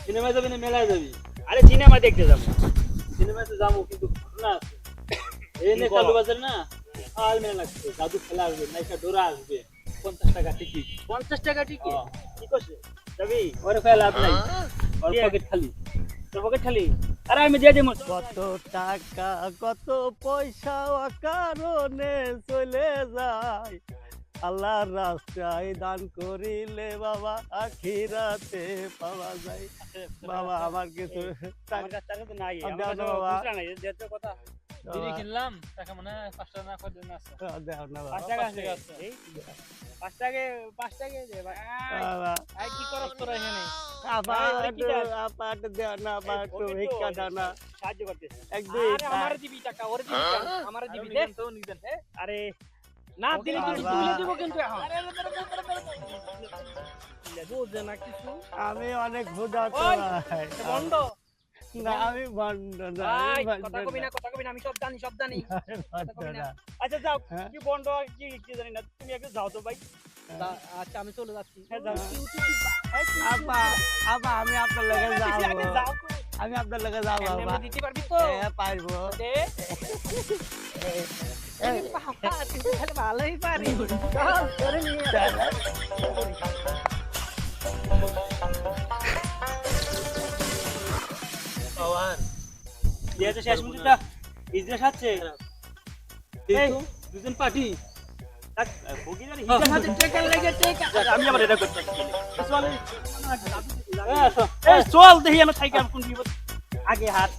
সিনেমায় যাবি না মেলায় যাবি? আরে সিনেমা দেখতে যাবো। সিনেমায় তো যাবো কিন্তু ঘটনা আছে। এই নে কালু বাজার না আর মেলা লাগছে, জাদু খেলা আসবে, নায়িকা ডোরা আসবে, 50 টাকা টিকিট। 50 টাকা টিকিট। হ্যাঁ। কি করছে? যাবি? ওরে কয় লাভ নাই, ওর দিয়ে- পকেট খালি। তোর পকেট খালি? আরে আমি দিয়ে দিবো। কত টাকা কত পয়সা কারণে চলে যায়, আল্লাহর রাস্তায় দান করিলে বাবা আখিরাতে পাওয়া যায়। বাবা আমার কিছু আমার কাছে টাকা তো নাই। আর আমার দাও কাছে না বাবা। খুচরা নাই। যেতে কথা। বিড়ি কিনলাম, টাকা মনে হয় 5 টাকা না কত দিন আছে। দেও না 5 বাবা। টাকা 5 টাকা আছে। আছে। এই 5 টাকা 5 টাকা দে ভাই। বাবা আই কি করছ তোরা এখানে? আপা ভাই, ওরে কি দেন? আপা দেও না আপা এই, একটু ওকে তো ভিক্ষা দাও না। সাহায্য করতেছে। এক দুই আরে আমারে দিবি টাকা, ওরে দিবি টাকা, আমারে দিবি দে। তো নিবেন। আরে না দিলে কিন্তু বাবা। তুলে দিব কিন্তু এখন। বুঝে না কিছু। আমি অনেক ক্ষুধার্ত ওই, ভাই। এটা বন্ধ। না আমি বন্ধ না ভাই, আমি কথা কবি না, কথা কবি না, আমি সব জানি, সব জানি। বন্ধ না। আচ্ছা যাও, হ্যাঁ? কি বন্ধ কি কি জানি না, তুমি একটু যাও তো ভাই। আচ্ছা আমি চলে যাচ্ছি। হ্যাঁ যাও। আপা আপা আমি আপনার লগে আগে যাবো, যাও তো। আমি আপনার লগে যাবো এমনি বাবা। দিতে পারবি তো? পারবো। দে। আরে বাবা, তুই তাহলে ভালোই পারিস। চল, তোরে নিয়ে আয়। পাওয়ার দিয়েছে শেষ মুহূর্তে বিজনেস আছে। এই এই, দুজন পার্টি। ভগিনার হিসাব হাতে টেকা লেগে টেকা। আমি আবার এটা করতে চল। আসো। এই চল দেখি আমি থাকি কোন বিপদ আগে হাত